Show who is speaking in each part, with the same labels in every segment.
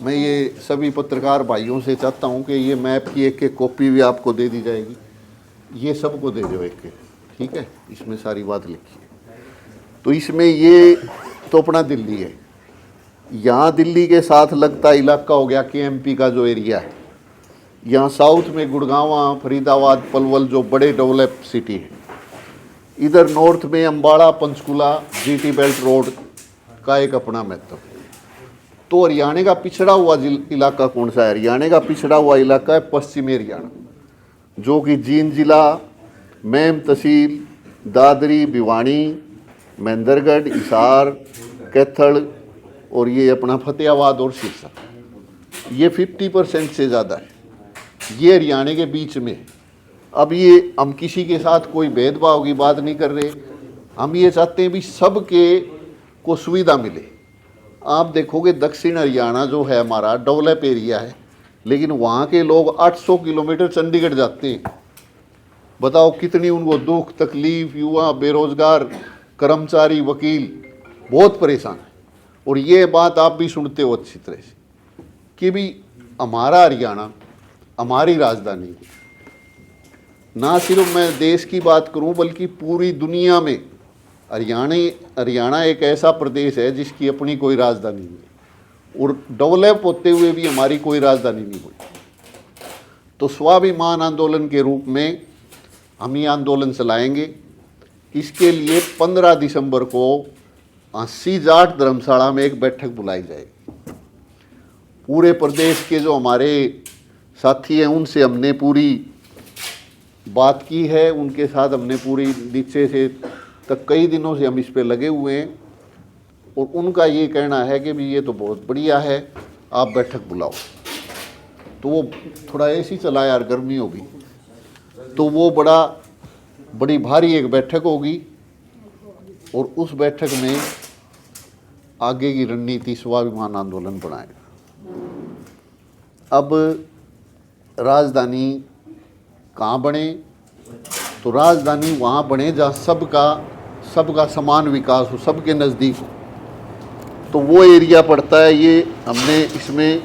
Speaker 1: मैं ये सभी पत्रकार भाइयों से चाहता हूँ कि ये मैप की एक एक कॉपी भी आपको दे दी जाएगी, ये सबको दे दो एक एक, ठीक है। इसमें सारी बात लिखी है। तो इसमें ये तो अपना दिल्ली है, यहाँ दिल्ली के साथ लगता इलाका हो गया केएमपी का जो एरिया है। यहाँ साउथ में गुड़गांव, फरीदाबाद, पलवल जो बड़े डेवलप सिटी हैं। इधर नॉर्थ में Ambala, Panchkula, GT belt road का एक अपना महत्व है। तो हरियाणा का पिछड़ा हुआ इलाका कौन सा है? हरियाणा का पिछड़ा हुआ इलाका है पश्चिमी हरियाणा, जो कि जींद जिला, मैम तहसील, दादरी, भिवानी, महेंद्रगढ़, हिसार, कैथल और ये अपना फतेहाबाद और सिरसा, ये 50% से ज़्यादा है। ये हरियाणा के बीच में है। अब ये हम किसी के साथ कोई भेदभाव की बात नहीं कर रहे, हम ये चाहते हैं भी सबके को सुविधा मिले। आप देखोगे दक्षिण हरियाणा जो है हमारा डेवलप एरिया है, लेकिन वहाँ के लोग 800 किलोमीटर चंडीगढ़ जाते हैं। बताओ कितनी उनको दुख तकलीफ, युवा, बेरोजगार, कर्मचारी, वकील बहुत परेशान है। और ये बात आप भी सुनते हो अच्छी तरह से कि भी हमारा हरियाणा हमारी राजधानी है। ना सिर्फ मैं देश की बात करूं बल्कि पूरी दुनिया में हरियाणा एक ऐसा प्रदेश है जिसकी अपनी कोई राजधानी नहीं, और डेवलप होते हुए भी हमारी कोई राजधानी नहीं हुई। तो स्वाभिमान आंदोलन के रूप में हम ये आंदोलन चलाएंगे। इसके लिए 15 दिसंबर को 80 जाट धर्मशाला में एक बैठक बुलाई जाएगी। पूरे प्रदेश के जो हमारे साथी हैं उनसे हमने पूरी बात की है, उनके साथ हमने पूरी नीचे से तक कई दिनों से हम इस पे लगे हुए हैं, और उनका ये कहना है कि भी ये तो बहुत बढ़िया है, आप बैठक बुलाओ। तो वो थोड़ा ऐसी चला यार, गर्मी होगी तो वो बड़ी भारी एक बैठक होगी, और उस बैठक में आगे की रणनीति स्वाभिमान आंदोलन बनाएगा। अब राजधानी कहाँ बने? तो राजधानी वहाँ बने जहाँ सबका समान विकास हो, सबके नज़दीक हो। तो वो एरिया पड़ता है, ये हमने इसमें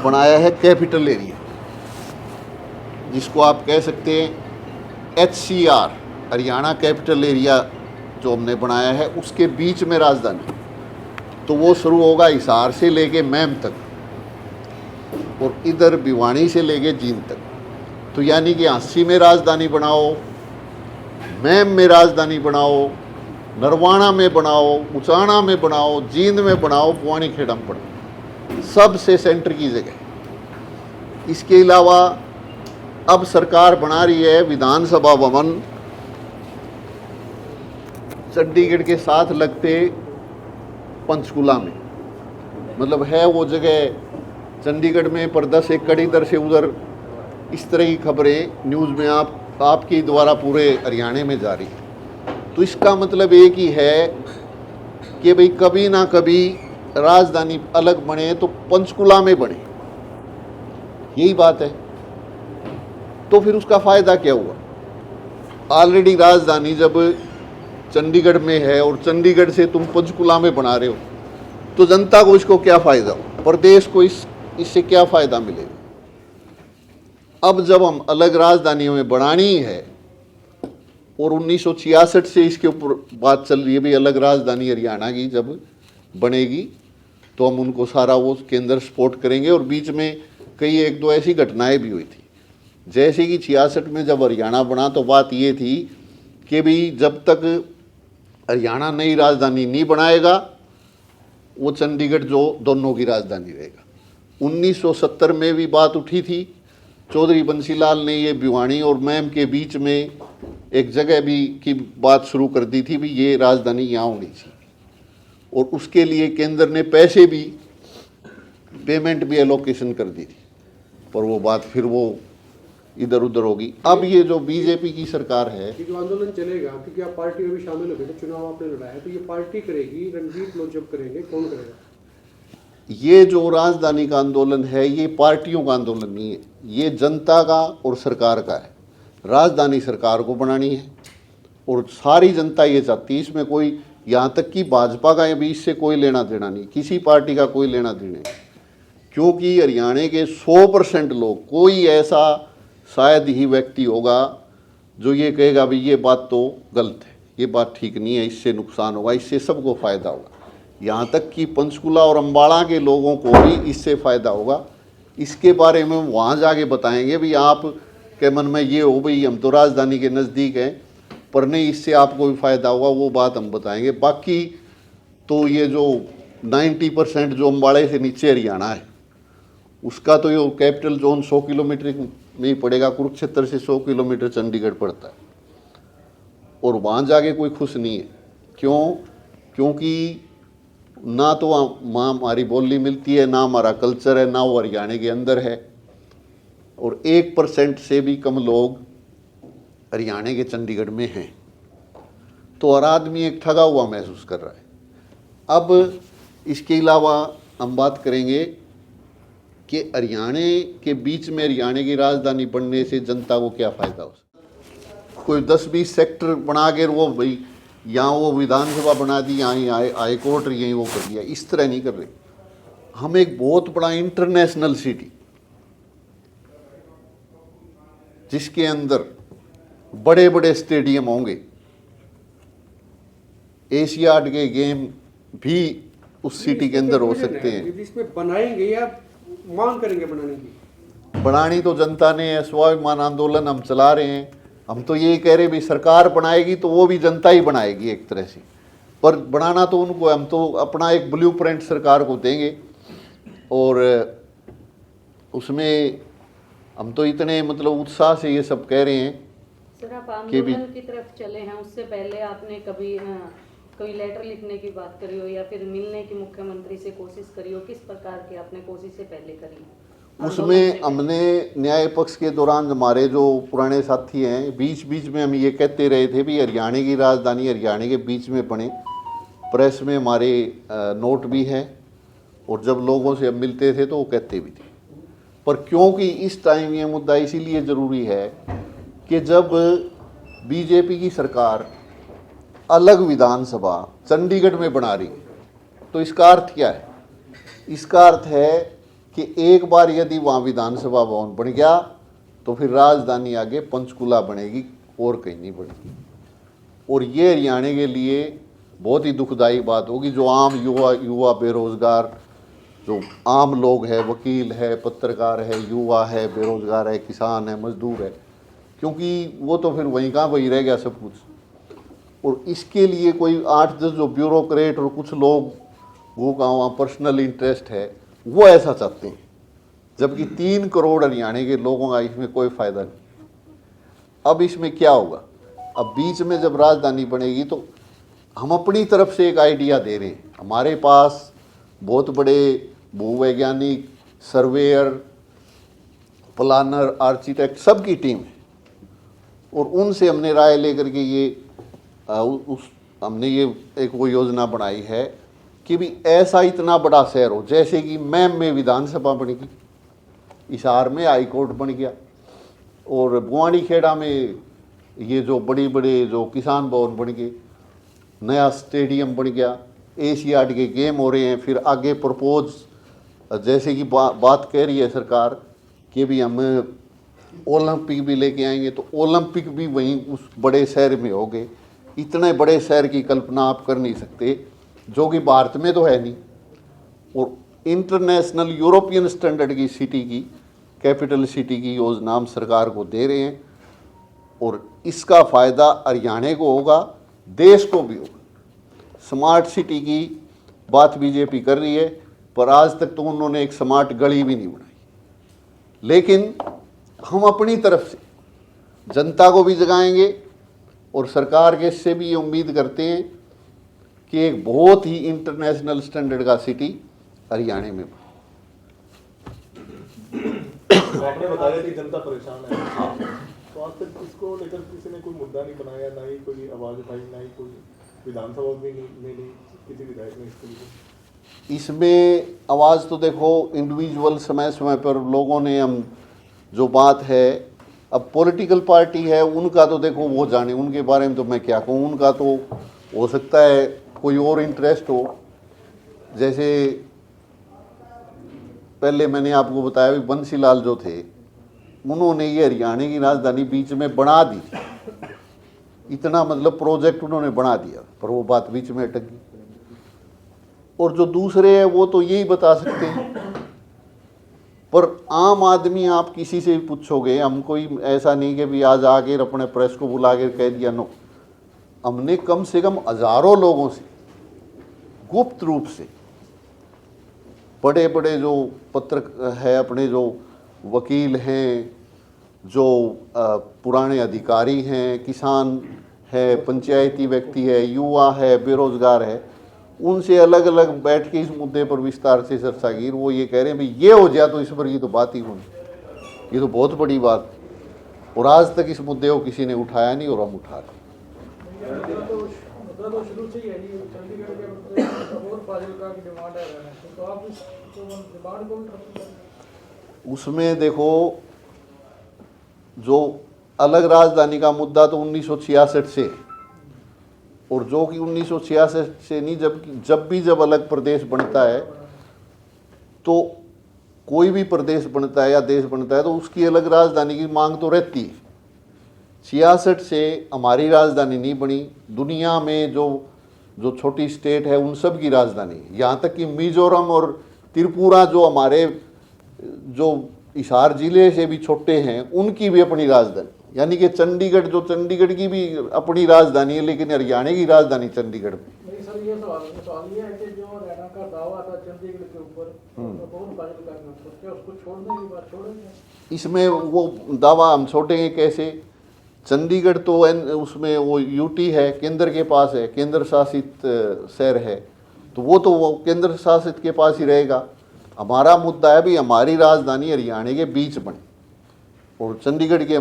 Speaker 1: बनाया है कैपिटल एरिया, जिसको आप कह सकते हैं HCR, हरियाणा कैपिटल एरिया जो हमने बनाया है, उसके बीच में राजधानी। तो वो शुरू होगा हिसार से लेके मैम तक, और इधर भिवानी से लेके जींद तक। तो यानी कि 80 में राजधानी बनाओ, मैम में राजधानी बनाओ, नरवाना में बनाओ, उचाना में बनाओ, जींद में बनाओ, पुआनी खेड़ा में बनाओ, सबसे सेंटर की जगह। इसके अलावा अब सरकार बना रही है विधानसभा भवन चंडीगढ़ के साथ लगते पंचकुला में, मतलब है वो जगह चंडीगढ़ में, पर 10 एकड़ इधर से उधर, इस तरह की खबरें न्यूज़ में आपके द्वारा पूरे हरियाणा में जारी है। तो इसका मतलब एक ही है कि भाई कभी ना कभी राजधानी अलग बने तो पंचकुला में बने, यही बात है। तो फिर उसका फ़ायदा क्या हुआ? ऑलरेडी राजधानी जब चंडीगढ़ में है और चंडीगढ़ से तुम पंचकुला में बना रहे हो, तो जनता को इसको क्या फ़ायदा हो? प्रदेश को इससे क्या फ़ायदा मिलेगा? अब जब हम अलग राजधानियों में बनानी है, और 1966 से इसके ऊपर बात चल रही है भी अलग राजधानी हरियाणा की जब बनेगी तो हम उनको सारा वो केंद्र सपोर्ट करेंगे। और बीच में कई एक दो ऐसी घटनाएं भी हुई थी, जैसे कि 66 में जब हरियाणा बना तो बात ये थी कि भी जब तक हरियाणा नई राजधानी नहीं बनाएगा वो चंडीगढ़ जो दोनों की राजधानी रहेगा। 1970 में भी बात उठी थी, चौधरी बंसीलाल ने ये भिवानी और मैम के बीच में एक जगह भी की बात शुरू कर दी थी भी ये राजधानी यहाँ होनी चाहिए, और उसके लिए केंद्र ने पैसे भी, पेमेंट भी एलोकेशन कर दी थी, पर वो बात फिर वो इधर उधर होगी। अब ये जो बीजेपी की सरकार है,
Speaker 2: जो आंदोलन चलेगा, क्योंकि आप पार्टी में भी शामिल हो गए, चुनाव आपने लड़ा है, तो ये पार्टी करेगी, रणजीत लोग जब करेंगे, कौन करेगा?
Speaker 1: ये जो राजधानी का आंदोलन है ये पार्टियों का आंदोलन नहीं है, ये जनता का और सरकार का है। राजधानी सरकार को बनानी है और सारी जनता ये चाहती है, इसमें कोई यहाँ तक कि भाजपा का भी इससे कोई लेना देना नहीं, किसी पार्टी का कोई लेना देना नहीं, क्योंकि हरियाणा के 100% लोग, कोई ऐसा शायद ही व्यक्ति होगा जो ये कहेगा भाई ये बात तो गलत है, ये बात ठीक नहीं है, इससे नुकसान होगा, इससे सबको फ़ायदा होगा। यहाँ तक कि पंचकुला और अम्बाड़ा के लोगों को भी इससे फ़ायदा होगा। इसके बारे में वहाँ जाके बताएंगे भी आप के मन में ये हो भाई हम तो राजधानी के नज़दीक हैं, पर नहीं इससे आपको भी फ़ायदा होगा, वो बात हम बताएंगे। बाकी तो ये जो 90% जो अम्बाड़े से नीचे हरियाणा है उसका तो ये कैपिटल जोन 100 किलोमीटर में ही पड़ेगा, कुरुक्षेत्र से 100 किलोमीटर चंडीगढ़ पड़ता है, और वहाँ जाके कोई खुश नहीं है। क्यों? क्योंकि ना तो वहाँ हमारी बोली मिलती है, ना हमारा कल्चर है, ना वो हरियाणा के अंदर है, और 1% से भी कम लोग हरियाणा के चंडीगढ़ में हैं। तो हर आदमी एक ठगा हुआ महसूस कर रहा है। अब इसके अलावा हम बात करेंगे कि हरियाणा के बीच में हरियाणा की राजधानी बनने से जनता को क्या फ़ायदा हो सकता है। कोई 10-20 सेक्टर बना के वो भाई यहाँ वो विधानसभा बना दी, यहाँ हाई कोर्ट यहीं वो कर दिया, इस तरह नहीं कर रहे। हम एक बहुत बड़ा इंटरनेशनल सिटी जिसके अंदर बड़े बड़े स्टेडियम होंगे, एशियाड के गेम भी उस सिटी के अंदर हो सकते हैं।
Speaker 2: इसमें बनाएंगे या मांग करेंगे बनाने की?
Speaker 1: बनानी तो जनता ने, स्वाभिमान आंदोलन हम चला रहे हैं। हम तो यही कह रहे भी सरकार बनाएगी तो वो भी जनता ही बनाएगी एक तरह से, पर बनाना तो उनको, हम तो अपना एक ब्लूप्रिंट सरकार को देंगे, और उसमें हम तो इतने मतलब उत्साह से ये सब कह रहे हैं।
Speaker 3: सर, आप आंदोलन की तरफ चले हैं, उससे पहले आपने कभी कोई लेटर लिखने की बात करी हो या फिर मिलने की मुख्यमंत्री से कोशिश करी हो? किस प्रकार की आपने कोशिश से पहले करी?
Speaker 1: उसमें हमने न्याय पक्ष के दौरान हमारे जो पुराने साथी हैं, बीच बीच में हम ये कहते रहे थे भी हरियाणा की राजधानी हरियाणा के बीच में बने। प्रेस में हमारे नोट भी हैं, और जब लोगों से हम मिलते थे तो वो कहते भी थे। पर क्योंकि इस टाइम ये मुद्दा इसीलिए ज़रूरी है कि जब बीजेपी की सरकार अलग विधानसभा चंडीगढ़ में बना रही है, तो इसका अर्थ क्या है? इसका अर्थ है कि एक बार यदि वहाँ विधानसभा भवन बन गया तो फिर राजधानी आगे पंचकुला बनेगी और कहीं नहीं बनेगी, और ये हरियाणा के लिए बहुत ही दुखदाई बात होगी। जो आम युवा बेरोजगार, जो आम लोग हैं, वकील है, पत्रकार है, युवा है, बेरोजगार है, किसान है, मजदूर है, क्योंकि वो तो फिर वहीं का वहीं रह गया सब कुछ। और इसके लिए कोई 8-10 जो ब्यूरोक्रेट और कुछ लोग वो का वहाँ पर्सनल इंटरेस्ट है, वो ऐसा चाहते हैं, जबकि 3 करोड़ हरियाणा के लोगों का इसमें कोई फ़ायदा नहीं। अब इसमें क्या होगा? अब बीच में जब राजधानी बनेगी तो हम अपनी तरफ से एक आइडिया दे रहे हैं। हमारे पास बहुत बड़े भूवैज्ञानिक, सर्वेयर, प्लानर, आर्किटेक्ट सबकी टीम है, और उनसे हमने राय लेकर के ये हमने ये एक वो योजना बनाई है कि भी ऐसा इतना बड़ा शहर हो, जैसे कि मैम में विधानसभा बनेगी, हिसार में हाई कोर्ट बन गया, और बुआड़ी खेड़ा में ये जो बड़ी बड़े जो किसान भवन बन गए, नया स्टेडियम बन गया, एशियाड के गेम हो रहे हैं। फिर आगे प्रपोज जैसे कि बात कह रही है सरकार कि भी हम ओलंपिक भी लेके आएंगे, तो ओलंपिक भी वहीं उस बड़े शहर में हो गए। इतने बड़े शहर की कल्पना आप कर नहीं सकते, जो कि भारत में तो है नहीं, और इंटरनेशनल यूरोपियन स्टैंडर्ड की सिटी की, कैपिटल सिटी की योजना हम सरकार को दे रहे हैं, और इसका फ़ायदा हरियाणा को होगा, देश को भी होगा। स्मार्ट सिटी की बात बीजेपी कर रही है, पर आज तक तो उन्होंने एक स्मार्ट गली भी नहीं बनाई। लेकिन हम अपनी तरफ से जनता को भी जगाएंगे, और सरकार के से भी ये उम्मीद करते हैं कि एक बहुत ही इंटरनेशनल स्टैंडर्ड का सिटी हरियाणा में बने।
Speaker 4: तो आपने बताया कि जनता परेशान है, तो आज तक इसको लेकर किसी ने कोई मुद्दा नहीं बनाया, ना ही कोई आवाज़ उठाई, ना ही कोई विधानसभा में नहीं किसी विधायक ने इसके लिए।
Speaker 1: इसमें आवाज़ तो देखो इंडिविजुअल समय समय पर लोगों ने, हम जो बात है, अब पॉलिटिकल पार्टी है उनका तो देखो वो जाने, उनके बारे में तो मैं क्या कहूँ, उनका तो हो सकता है कोई और इंटरेस्ट हो, जैसे पहले मैंने आपको बताया भी बंसीलाल जो थे, उन्होंने ये हरियाणा की राजधानी बीच में बना दी, इतना मतलब प्रोजेक्ट उन्होंने बना दिया, पर वो बात बीच में अटक गई। और जो दूसरे हैं वो तो यही बता सकते हैं, पर आम आदमी आप किसी से भी पूछोगे, हम कोई ऐसा नहीं कि भी आज आके अपने प्रेस को बुला के कह दिया, नो। हमने कम से कम हजारों लोगों से गुप्त रूप से, बड़े बड़े जो पत्र है, अपने जो वकील हैं, जो पुराने अधिकारी हैं, किसान है, पंचायती व्यक्ति है, युवा है, बेरोजगार है, उनसे अलग अलग बैठ के इस मुद्दे पर विस्तार से चर्चा की। वो ये कह रहे हैं भाई ये हो जाए तो इस पर ये तो बात ही होनी, ये तो बहुत बड़ी बात। और आज तक इस मुद्दे को किसी ने उठाया नहीं और हम उठा रहे।
Speaker 5: तो शुरू से ही है जी, चंडीगढ़ के और फाजिलका की डिमांड है, तो आप इस डिमांड को
Speaker 1: उसमें देखो, जो अलग राजधानी का मुद्दा तो 1966 से, और जो कि 1966 से नहीं, जब अलग प्रदेश बनता है, तो कोई भी प्रदेश बनता है या देश बनता है तो उसकी अलग राजधानी की मांग तो रहती है। 66 से हमारी राजधानी नहीं बनी, दुनिया में जो छोटी स्टेट है उन सब की राजधानी, यहाँ तक कि मिजोरम और त्रिपुरा जो हमारे जो हिसार जिले से भी छोटे हैं उनकी भी अपनी राजधानी, यानी कि चंडीगढ़ की भी अपनी राजधानी है, लेकिन हरियाणा की राजधानी चंडीगढ़ में।
Speaker 5: नहीं सर, ये सवाल ये है कि जो रैना का दावा था चंडीगढ़ के ऊपर, बहुत फाजिलका का, तो क्या उसको छोड़ने की बात छोड़ेंगे?
Speaker 1: इसमें वो दावा हम छोड़ेंगे कैसे? चंडीगढ़ तो उसमें वो यूटी है, केंद्र के पास है, केंद्र शासित शहर है, तो वो केंद्र शासित के पास ही रहेगा। हमारा मुद्दा है भी हमारी राजधानी हरियाणा के बीच बने, और चंडीगढ़ के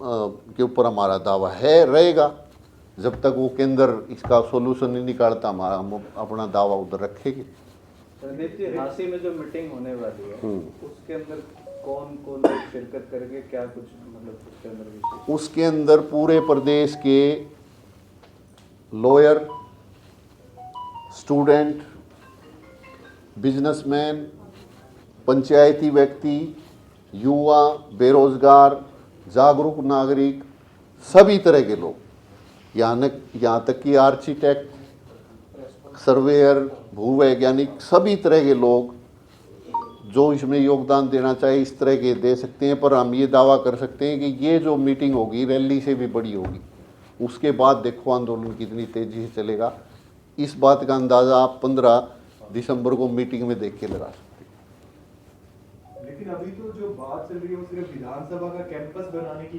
Speaker 1: के ऊपर हमारा दावा है, रहेगा। जब तक वो केंद्र इसका सॉल्यूशन नहीं निकालता, हम अपना दावा उधर रखेंगे।
Speaker 6: रणदीप जी, हांसी में जो मीटिंग होने वाली है उसके अंदर कौन कौन शिरकत करेंगे, क्या कुछ मतलब उसके अंदर विशेष?
Speaker 1: उसके अंदर पूरे प्रदेश के लॉयर, स्टूडेंट, बिजनेसमैन, पंचायती व्यक्ति, युवा, बेरोजगार, जागरूक नागरिक, सभी तरह के लोग, यहाँ तक कि आर्किटेक्ट, सर्वेयर, भूवैज्ञानिक, सभी तरह के लोग जो इसमें योगदान देना चाहे इस तरह के दे सकते हैं। पर हम ये दावा कर सकते हैं कि ये जो मीटिंग होगी रैली से भी बड़ी होगी। उसके बाद देखो आंदोलन कितनी तेजी से चलेगा, इस बात का अंदाज़ा आप 15 दिसंबर को मीटिंग में देख के लगा सकते हैं।
Speaker 7: लेकिन अभी तो जो बात चल रही है वो सिर्फ विधानसभा का कैंपस बनाने की